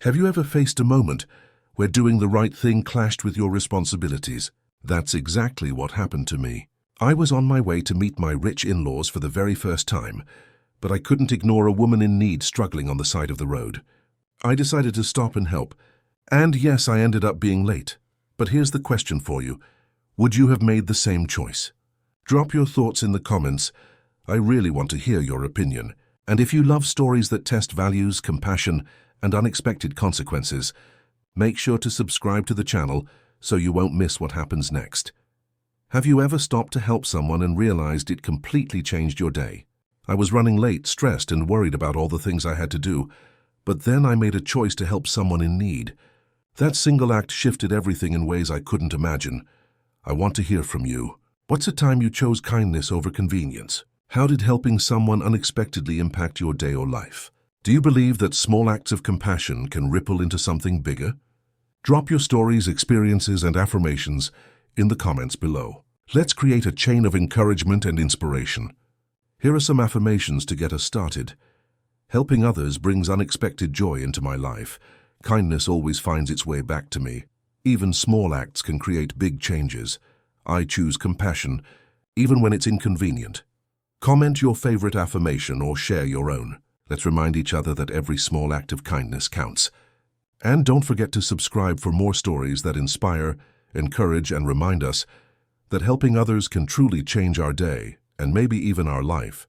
Have you ever faced a moment where doing the right thing clashed with your responsibilities? That's exactly what happened to me. I was on my way to meet my rich in-laws for the very first time, but I couldn't ignore a woman in need struggling on the side of the road. I decided to stop and help. And yes, I ended up being late. But here's the question for you. Would you have made the same choice? Drop your thoughts in the comments. I really want to hear your opinion. And if you love stories that test values, compassion, and unexpected consequences, make sure to subscribe to the channel so you won't miss what happens next. Have you ever stopped to help someone and realized it completely changed your day? I was running late, stressed, and worried about all the things I had to do, but then I made a choice to help someone in need. That single act shifted everything in ways I couldn't imagine. I want to hear from you. What's a time you chose kindness over convenience? How did helping someone unexpectedly impact your day or life? Do you believe that small acts of compassion can ripple into something bigger? Drop your stories, experiences, and affirmations in the comments below. Let's create a chain of encouragement and inspiration. Here are some affirmations to get us started. Helping others brings unexpected joy into my life. Kindness always finds its way back to me. Even small acts can create big changes. I choose compassion, even when it's inconvenient. Comment your favorite affirmation or share your own. Let's remind each other that every small act of kindness counts. And don't forget to subscribe for more stories that inspire, encourage, and remind us that helping others can truly change our day and maybe even our life.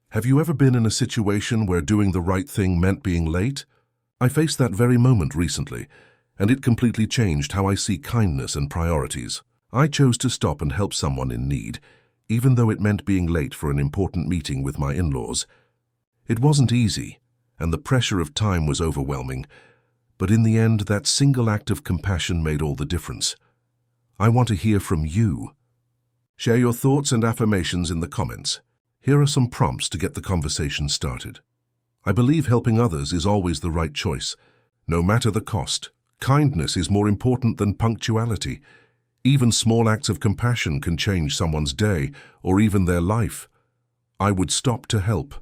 Have you ever been in a situation where doing the right thing meant being late? I faced that very moment recently, and it completely changed how I see kindness and priorities. I chose to stop and help someone in need, even though it meant being late for an important meeting with my in-laws. It wasn't easy, and the pressure of time was overwhelming, but in the end, that single act of compassion made all the difference. I want to hear from you. Share your thoughts and affirmations in the comments. Here are some prompts to get the conversation started. I believe helping others is always the right choice, no matter the cost. Kindness is more important than punctuality. Even small acts of compassion can change someone's day or even their life. I would stop to help,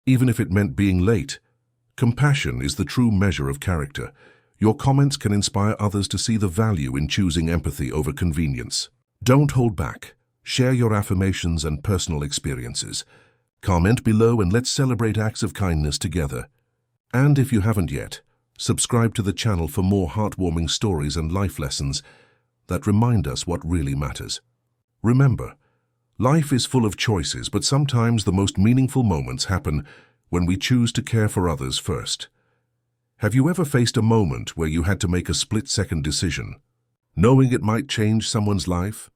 even if it meant being late. Compassion is the true measure of character. Your comments can inspire others to see the value in choosing empathy over convenience. Don't hold back. Share your affirmations and personal experiences. Comment below and let's celebrate acts of kindness together. And if you haven't yet, subscribe to the channel for more heartwarming stories and life lessons that remind us what really matters. Remember, life is full of choices, but sometimes the most meaningful moments happen when we choose to care for others first. Have you ever faced a moment where you had to make a split-second decision, knowing it might change someone's life?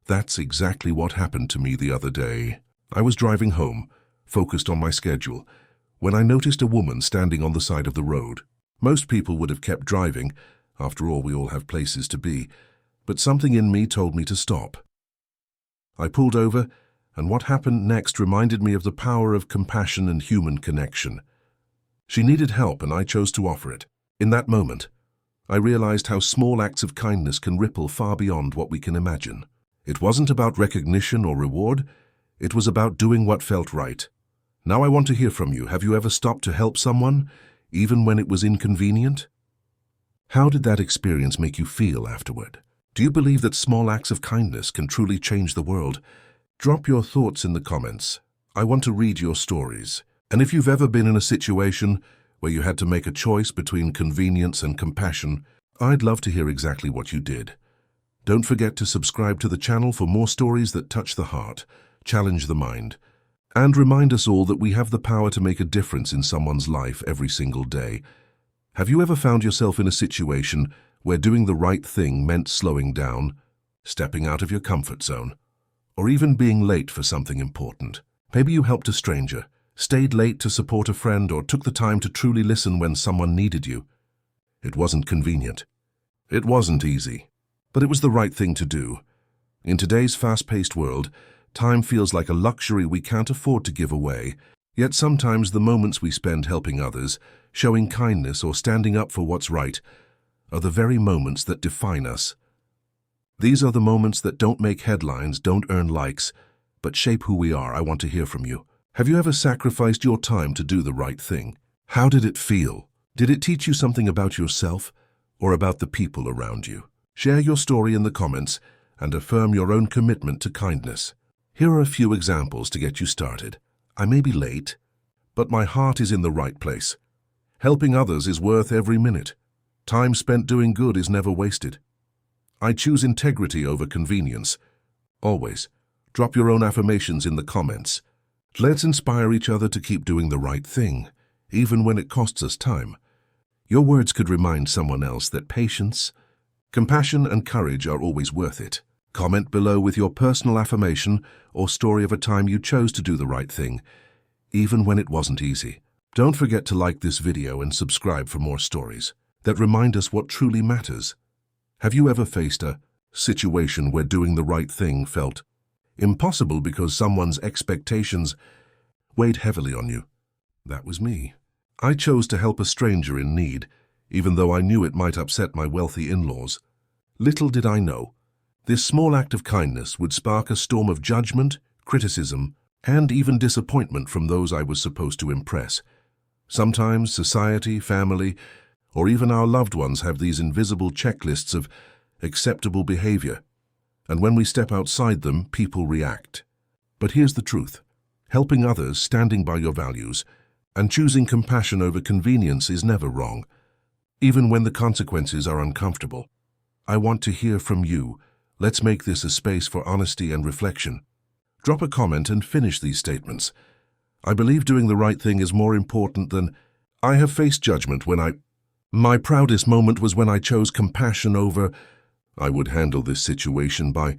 That's exactly what happened to me the other day. I was driving home, focused on my schedule, when I noticed a woman standing on the side of the road. Most people would have kept driving. After all, we all have places to be. But something in me told me to stop. I pulled over, and what happened next reminded me of the power of compassion and human connection. She needed help, and I chose to offer it. In that moment, I realized how small acts of kindness can ripple far beyond what we can imagine. It wasn't about recognition or reward. It was about doing what felt right. Now I want to hear from you. Have you ever stopped to help someone, even when it was inconvenient? How did that experience make you feel afterward? Do you believe that small acts of kindness can truly change the world? Drop your thoughts in the comments. I want to read your stories. And if you've ever been in a situation where you had to make a choice between convenience and compassion, I'd love to hear exactly what you did. Don't forget to subscribe to the channel for more stories that touch the heart, challenge the mind, and remind us all that we have the power to make a difference in someone's life every single day. Have you ever found yourself in a situation where doing the right thing meant slowing down, stepping out of your comfort zone, or even being late for something important? Maybe you helped a stranger, stayed late to support a friend, or took the time to truly listen when someone needed you. It wasn't convenient. It wasn't easy, but it was the right thing to do. In today's fast-paced world, time feels like a luxury we can't afford to give away, yet sometimes the moments we spend helping others, showing kindness, or standing up for what's right are the very moments that define us. These are the moments that don't make headlines, don't earn likes, but shape who we are. I want to hear from you. Have you ever sacrificed your time to do the right thing? How did it feel? Did it teach you something about yourself or about the people around you? Share your story in the comments and affirm your own commitment to kindness. Here are a few examples to get you started. I may be late, but my heart is in the right place. Helping others is worth every minute. Time spent doing good is never wasted. I choose integrity over convenience. Always. Drop your own affirmations in the comments. Let's inspire each other to keep doing the right thing, even when it costs us time. Your words could remind someone else that patience, compassion, and courage are always worth it. Comment below with your personal affirmation or story of a time you chose to do the right thing, even when it wasn't easy. Don't forget to like this video and subscribe for more stories that remind us what truly matters. Have you ever faced a situation where doing the right thing felt impossible because someone's expectations weighed heavily on you? That was me. I chose to help a stranger in need, even though I knew it might upset my wealthy in-laws. Little did I know, this small act of kindness would spark a storm of judgment, criticism, and even disappointment from those I was supposed to impress. Sometimes society, family, or even our loved ones have these invisible checklists of acceptable behavior, and when we step outside them, people react. But here's the truth. Helping others, standing by your values, and choosing compassion over convenience is never wrong, even when the consequences are uncomfortable. I want to hear from you. Let's make this a space for honesty and reflection. Drop a comment and finish these statements. I believe doing the right thing is more important than I have faced judgment when My proudest moment was when I chose compassion over I would handle this situation by.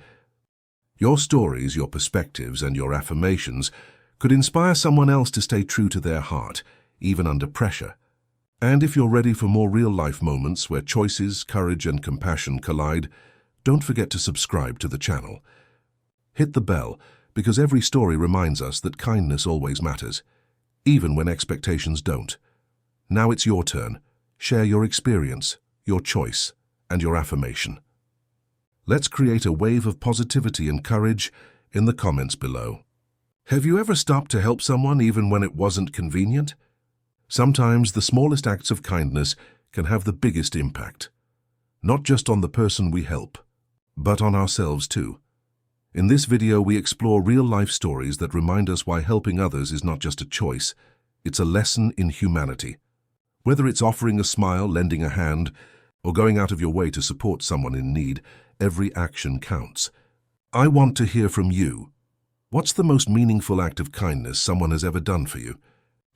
Your stories, your perspectives, and your affirmations could inspire someone else to stay true to their heart, even under pressure. And if you're ready for more real-life moments where choices, courage, and compassion collide, don't forget to subscribe to the channel. Hit the bell, because every story reminds us that kindness always matters, even when expectations don't. Now it's your turn. Share your experience, your choice, and your affirmation. Let's create a wave of positivity and courage in the comments below. Have you ever stopped to help someone even when it wasn't convenient? Sometimes the smallest acts of kindness can have the biggest impact, not just on the person we help, but on ourselves too. In this video, we explore real-life stories that remind us why helping others is not just a choice, it's a lesson in humanity. Whether it's offering a smile, lending a hand, or going out of your way to support someone in need, every action counts. I want to hear from you. What's the most meaningful act of kindness someone has ever done for you?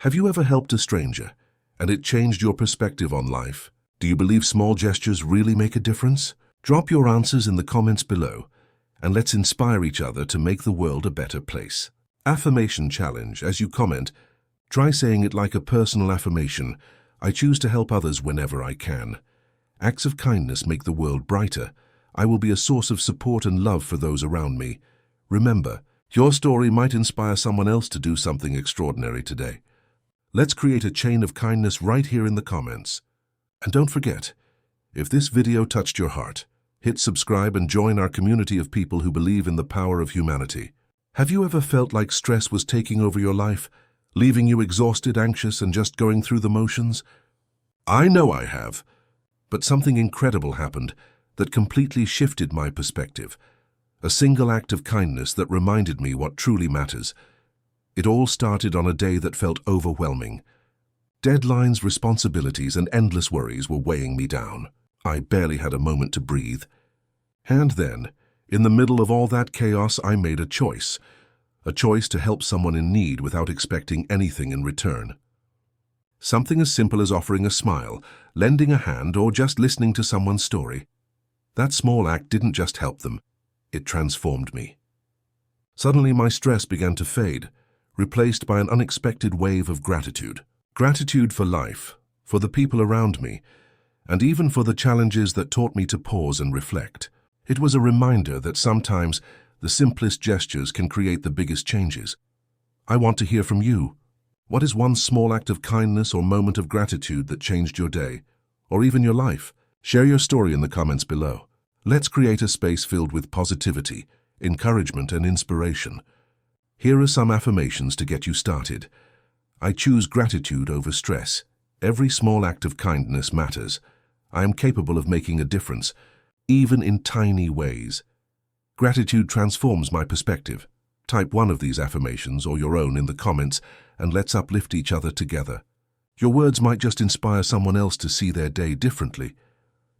Have you ever helped a stranger, and it changed your perspective on life? Do you believe small gestures really make a difference? Drop your answers in the comments below, and let's inspire each other to make the world a better place. Affirmation challenge. As you comment, try saying it like a personal affirmation. I choose to help others whenever I can. Acts of kindness make the world brighter. I will be a source of support and love for those around me. Remember, your story might inspire someone else to do something extraordinary today. Let's create a chain of kindness right here in the comments. And don't forget, if this video touched your heart, hit subscribe and join our community of people who believe in the power of humanity. Have you ever felt like stress was taking over your life, leaving you exhausted, anxious, and just going through the motions? I know I have, but something incredible happened that completely shifted my perspective. A single act of kindness that reminded me what truly matters. It all started on a day that felt overwhelming. Deadlines, responsibilities, and endless worries were weighing me down. I barely had a moment to breathe. And then, in the middle of all that chaos, I made a choice. A choice to help someone in need without expecting anything in return. Something as simple as offering a smile, lending a hand, or just listening to someone's story. That small act didn't just help them, it transformed me. Suddenly my stress began to fade, replaced by an unexpected wave of gratitude. Gratitude for life, for the people around me, and even for the challenges that taught me to pause and reflect. It was a reminder that sometimes the simplest gestures can create the biggest changes. I want to hear from you. What is one small act of kindness or moment of gratitude that changed your day, or even your life? Share your story in the comments below. Let's create a space filled with positivity, encouragement, and inspiration. Here are some affirmations to get you started. I choose gratitude over stress, Every small act of kindness matters. I am capable of making a difference, even in tiny ways. Gratitude transforms my perspective. Type one of these affirmations or your own in the comments and let's uplift each other together. Your words might just inspire someone else to see their day differently.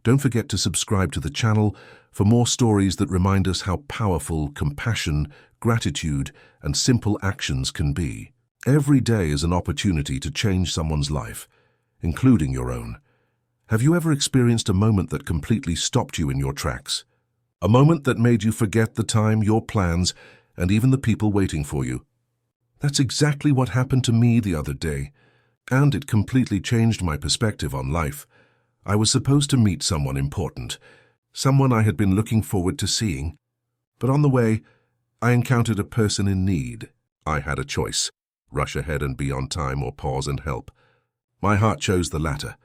Don't forget to subscribe to the channel for more stories that remind us how powerful compassion, gratitude, and simple actions can be. Every day is an opportunity to change someone's life, including your own. Have you ever experienced a moment that completely stopped you in your tracks? A moment that made you forget the time, your plans, and even the people waiting for you? That's exactly what happened to me the other day, and it completely changed my perspective on life. I was supposed to meet someone important, someone I had been looking forward to seeing, but on the way, I encountered a person in need. I had a choice: rush ahead and be on time or pause and help. My heart chose the latter.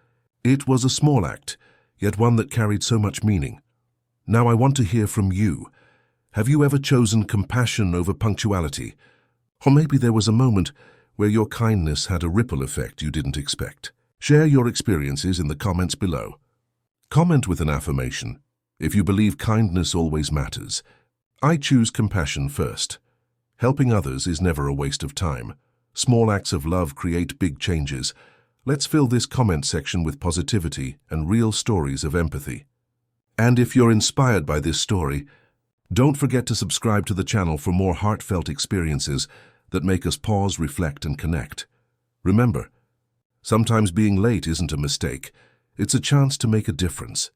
It was a small act, yet one that carried so much meaning. Now I want to hear from you. Have you ever chosen compassion over punctuality? Or maybe there was a moment where your kindness had a ripple effect you didn't expect. Share your experiences in the comments below. Comment with an affirmation. If you believe kindness always matters, I choose compassion first. Helping others is never a waste of time. Small acts of love create big changes. Let's fill this comment section with positivity and real stories of empathy. And if you're inspired by this story, don't forget to subscribe to the channel for more heartfelt experiences that make us pause, reflect, and connect. Remember, sometimes being late isn't a mistake. It's a chance to make a difference.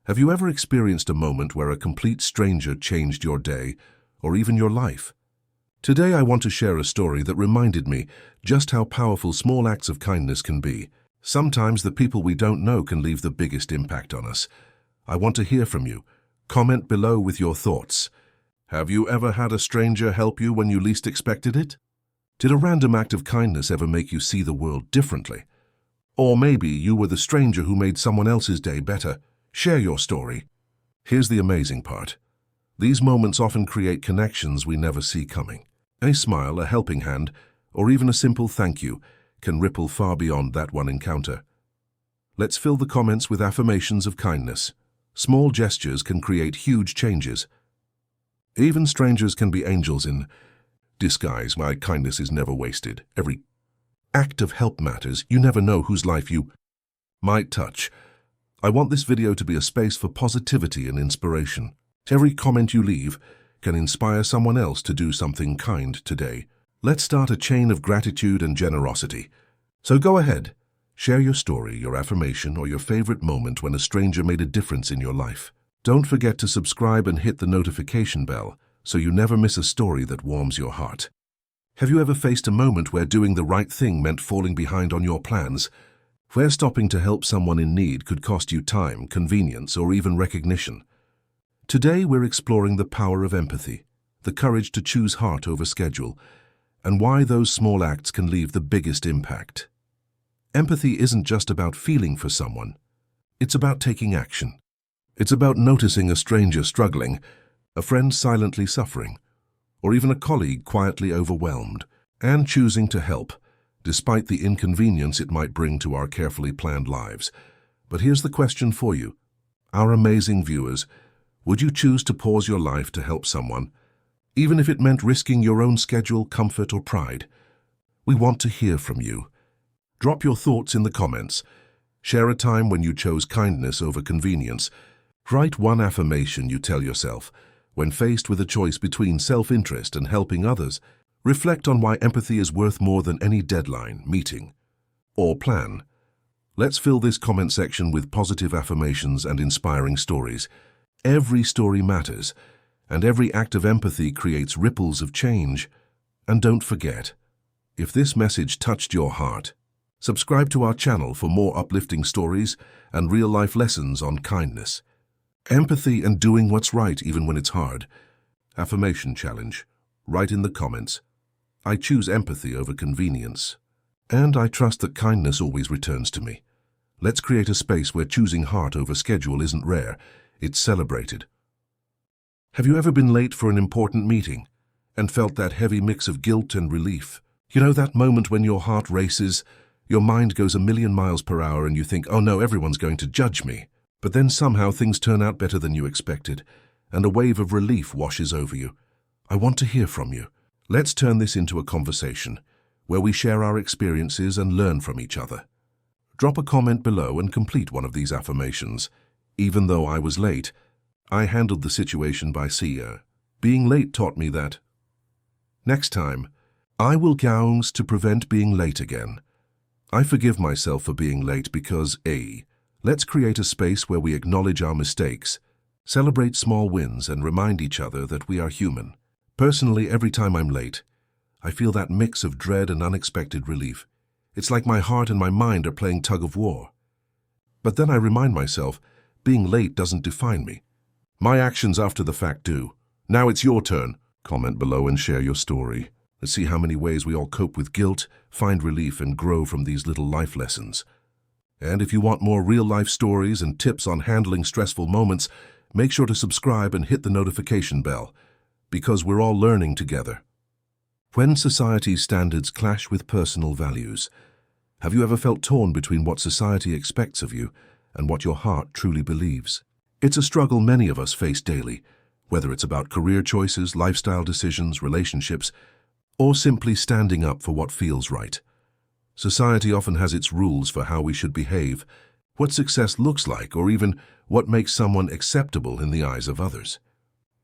Have you ever experienced a moment where a complete stranger changed your day or even your life? Today I want to share a story that reminded me just how powerful small acts of kindness can be. Sometimes the people we don't know can leave the biggest impact on us. I want to hear from you. Comment below with your thoughts. Have you ever had a stranger help you when you least expected it? Did a random act of kindness ever make you see the world differently? Or maybe you were the stranger who made someone else's day better. Share your story. Here's the amazing part. These moments often create connections we never see coming. A smile, a helping hand, or even a simple thank you can ripple far beyond that one encounter. Let's fill the comments with affirmations of kindness. Small gestures can create huge changes. Even strangers can be angels in disguise. My kindness is never wasted. Every act of help matters. You never know whose life you might touch. I want this video to be a space for positivity and inspiration. Every comment you leave can inspire someone else to do something kind today. Let's start a chain of gratitude and generosity. So go ahead, share your story, your affirmation, or your favorite moment when a stranger made a difference in your life. Don't forget to subscribe and hit the notification bell so you never miss a story that warms your heart. Have you ever faced a moment where doing the right thing meant falling behind on your plans? Where stopping to help someone in need could cost you time, convenience, or even recognition? Today we're exploring the power of empathy, the courage to choose heart over schedule, and why those small acts can leave the biggest impact. Empathy isn't just about feeling for someone. It's about taking action. It's about noticing a stranger struggling, a friend silently suffering, or even a colleague quietly overwhelmed, and choosing to help, despite the inconvenience it might bring to our carefully planned lives. But here's the question for you, our amazing viewers. Would you choose to pause your life to help someone, even if it meant risking your own schedule, comfort, or pride? We want to hear from you. Drop your thoughts in the comments. Share a time when you chose kindness over convenience. Write one affirmation you tell yourself when faced with a choice between self-interest and helping others. Reflect on why empathy is worth more than any deadline, meeting, or plan. Let's fill this comment section with positive affirmations and inspiring stories. Every story matters, and every act of empathy creates ripples of change. And don't forget, if this message touched your heart, subscribe to our channel for more uplifting stories and real-life lessons on kindness, empathy, and doing what's right even when it's hard. Affirmation challenge. Write in the comments, I choose empathy over convenience, and I trust that kindness always returns to me. Let's create a space where choosing heart over schedule isn't rare, it's celebrated. Have you ever been late for an important meeting and felt that heavy mix of guilt and relief? You know, that moment when your heart races, Your mind goes a million miles per hour and you think, oh no, everyone's going to judge me. But then somehow things turn out better than you expected, and a wave of relief washes over you. I want to hear from you. Let's turn this into a conversation, where we share our experiences and learn from each other. Drop a comment below and complete one of these affirmations. Even though I was late, I handled the situation by CEO. Being late taught me that. Next time, I will gowns to prevent being late again. I forgive myself for being late because let's create a space where we acknowledge our mistakes, celebrate small wins, and remind each other that we are human. Personally, every time I'm late, I feel that mix of dread and unexpected relief. It's like my heart and my mind are playing tug of war. But then I remind myself, being late doesn't define me. My actions after the fact do. Now it's your turn. Comment below and share your story. Let's see how many ways we all cope with guilt, find relief, and grow from these little life lessons. And if you want more real-life stories and tips on handling stressful moments, make sure to subscribe and hit the notification bell, because we're all learning together. When society's standards clash with personal values, have you ever felt torn between what society expects of you and what your heart truly believes? It's a struggle many of us face daily, whether it's about career choices, lifestyle decisions, relationships, or simply standing up for what feels right. Society often has its rules for how we should behave, what success looks like, or even what makes someone acceptable in the eyes of others.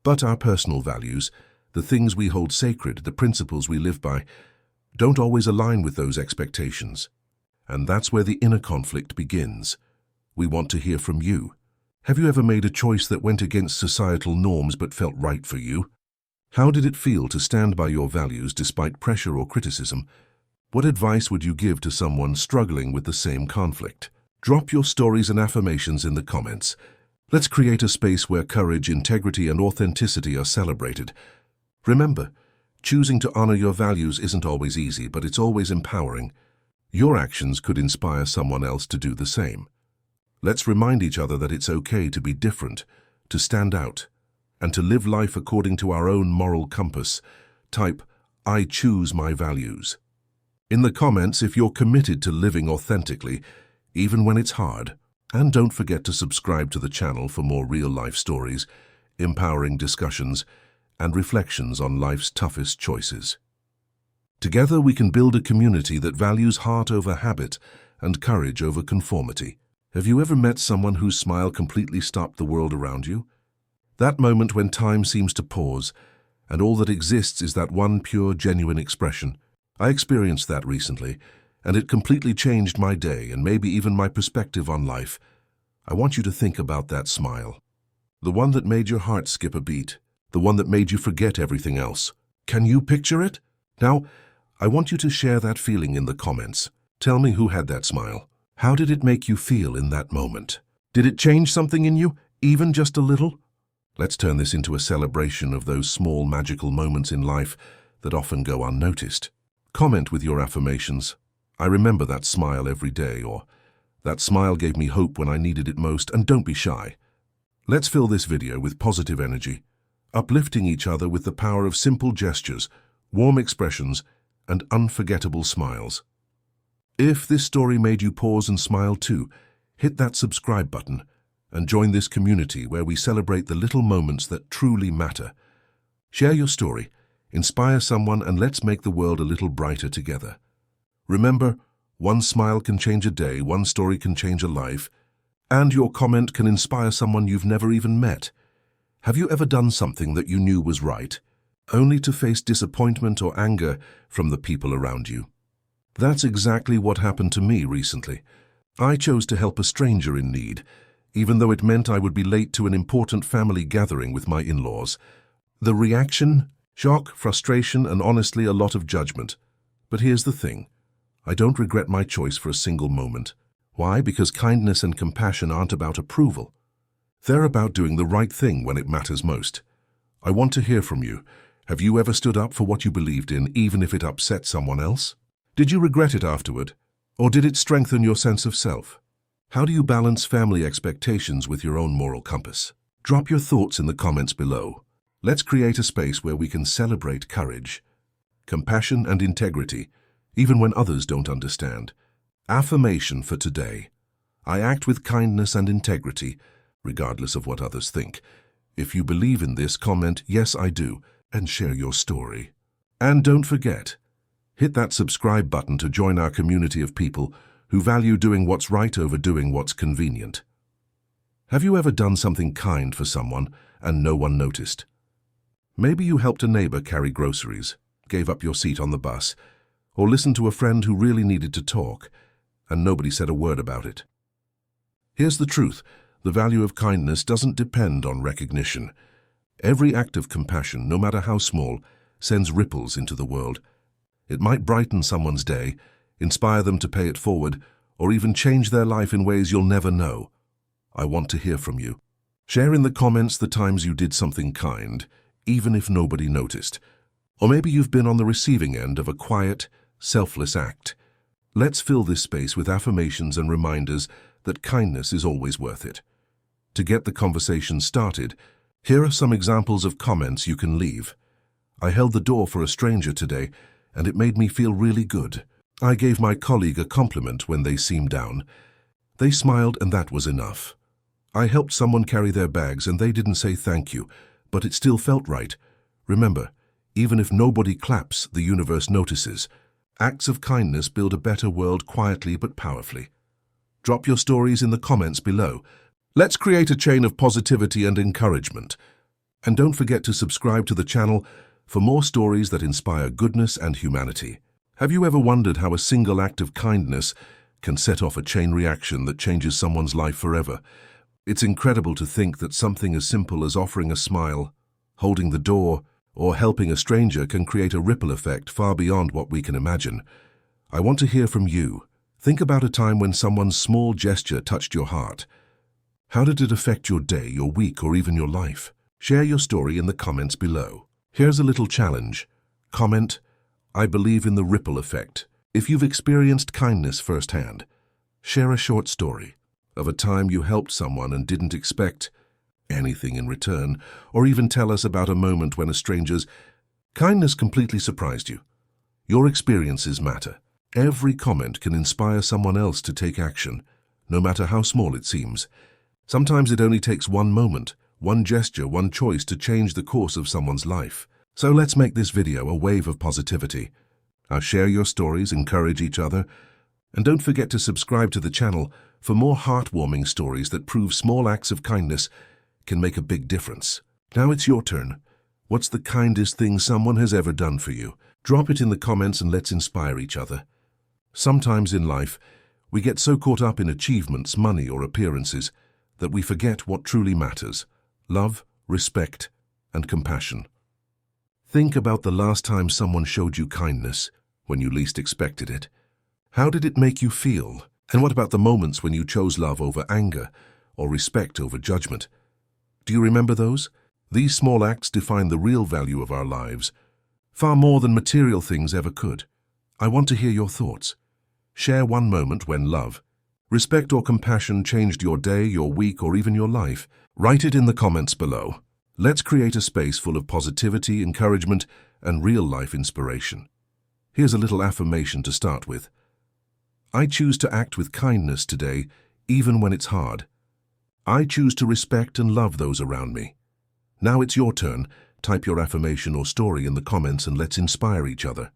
But our personal values, the things we hold sacred, the principles we live by, don't always align with those expectations. And that's where the inner conflict begins. We want to hear from you. Have you ever made a choice that went against societal norms but felt right for you? How did it feel to stand by your values despite pressure or criticism? What advice would you give to someone struggling with the same conflict? Drop your stories and affirmations in the comments. Let's create a space where courage, integrity, and authenticity are celebrated. Remember, choosing to honor your values isn't always easy, but it's always empowering. Your actions could inspire someone else to do the same. Let's remind each other that it's okay to be different, to stand out, and to live life according to our own moral compass. Type, I choose my values. In the comments if you're committed to living authentically, even when it's hard. And don't forget to subscribe to the channel for more real-life stories, empowering discussions, and reflections on life's toughest choices. Together we can build a community that values heart over habit and courage over conformity. Have you ever met someone whose smile completely stopped the world around you? That moment when time seems to pause, and all that exists is that one pure, genuine expression. I experienced that recently, and it completely changed my day and maybe even my perspective on life. I want you to think about that smile. The one that made your heart skip a beat. The one that made you forget everything else. Can you picture it? Now, I want you to share that feeling in the comments. Tell me who had that smile. How did it make you feel in that moment? Did it change something in you, even just a little? Let's turn this into a celebration of those small magical moments in life that often go unnoticed. Comment with your affirmations. I remember that smile every day, or that smile gave me hope when I needed it most, and don't be shy. Let's fill this video with positive energy, uplifting each other with the power of simple gestures, warm expressions, and unforgettable smiles. If this story made you pause and smile too, hit that subscribe button and join this community where we celebrate the little moments that truly matter. Share your story, inspire someone, and let's make the world a little brighter together. Remember, one smile can change a day, one story can change a life, and your comment can inspire someone you've never even met. Have you ever done something that you knew was right, only to face disappointment or anger from the people around you? That's exactly what happened to me recently. I chose to help a stranger in need, even though it meant I would be late to an important family gathering with my in-laws. The reaction? Shock, frustration, and honestly a lot of judgment. But here's the thing. I don't regret my choice for a single moment. Why? Because kindness and compassion aren't about approval. They're about doing the right thing when it matters most. I want to hear from you. Have you ever stood up for what you believed in, even if it upset someone else? Did you regret it afterward? Or did it strengthen your sense of self? How do you balance family expectations with your own moral compass? Drop your thoughts in the comments below. Let's create a space where we can celebrate courage, compassion, and integrity, even when others don't understand. Affirmation for today. I act with kindness and integrity, regardless of what others think. If you believe in this, comment, "Yes, I do," and share your story. And don't forget, hit that subscribe button to join our community of people who value doing what's right over doing what's convenient. Have you ever done something kind for someone and no one noticed? Maybe you helped a neighbor carry groceries, gave up your seat on the bus, or listened to a friend who really needed to talk, and nobody said a word about it. Here's the truth. The value of kindness doesn't depend on recognition. Every act of compassion, no matter how small, sends ripples into the world. It might brighten someone's day, inspire them to pay it forward, or even change their life in ways you'll never know. I want to hear from you. Share in the comments the times you did something kind, even if nobody noticed. Or maybe you've been on the receiving end of a quiet, selfless act. Let's fill this space with affirmations and reminders that kindness is always worth it. To get the conversation started, here are some examples of comments you can leave. I held the door for a stranger today, and it made me feel really good. I gave my colleague a compliment when they seemed down. They smiled, and that was enough. I helped someone carry their bags, and they didn't say thank you, but it still felt right. Remember, even if nobody claps, the universe notices. Acts of kindness build a better world quietly but powerfully. Drop your stories in the comments below. Let's create a chain of positivity and encouragement. And don't forget to subscribe to the channel for more stories that inspire goodness and humanity. Have you ever wondered how a single act of kindness can set off a chain reaction that changes someone's life forever? It's incredible to think that something as simple as offering a smile, holding the door, or helping a stranger can create a ripple effect far beyond what we can imagine. I want to hear from you. Think about a time when someone's small gesture touched your heart. How did it affect your day, your week, or even your life? Share your story in the comments below. Here's a little challenge. Comment, "I believe in the ripple effect." If you've experienced kindness firsthand, share a short story of a time you helped someone and didn't expect anything in return, or even tell us about a moment when a stranger's kindness completely surprised you. Your experiences matter. Every comment can inspire someone else to take action, no matter how small it seems. Sometimes it only takes one moment, one gesture, one choice to change the course of someone's life. So let's make this video a wave of positivity. Now share your stories, encourage each other, and don't forget to subscribe to the channel for more heartwarming stories that prove small acts of kindness can make a big difference. Now it's your turn. What's the kindest thing someone has ever done for you? Drop it in the comments and let's inspire each other. Sometimes in life, we get so caught up in achievements, money, or appearances that we forget what truly matters: love, respect, and compassion. Think about the last time someone showed you kindness, when you least expected it. How did it make you feel? And what about the moments when you chose love over anger, or respect over judgment? Do you remember those? These small acts define the real value of our lives, far more than material things ever could. I want to hear your thoughts. Share one moment when love, respect, or compassion changed your day, your week, or even your life. Write it in the comments below. Let's create a space full of positivity, encouragement, and real-life inspiration. Here's a little affirmation to start with. I choose to act with kindness today, even when it's hard. I choose to respect and love those around me. Now it's your turn. Type your affirmation or story in the comments and let's inspire each other.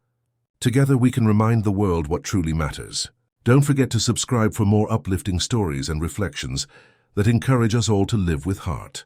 Together we can remind the world what truly matters. Don't forget to subscribe for more uplifting stories and reflections that encourage us all to live with heart.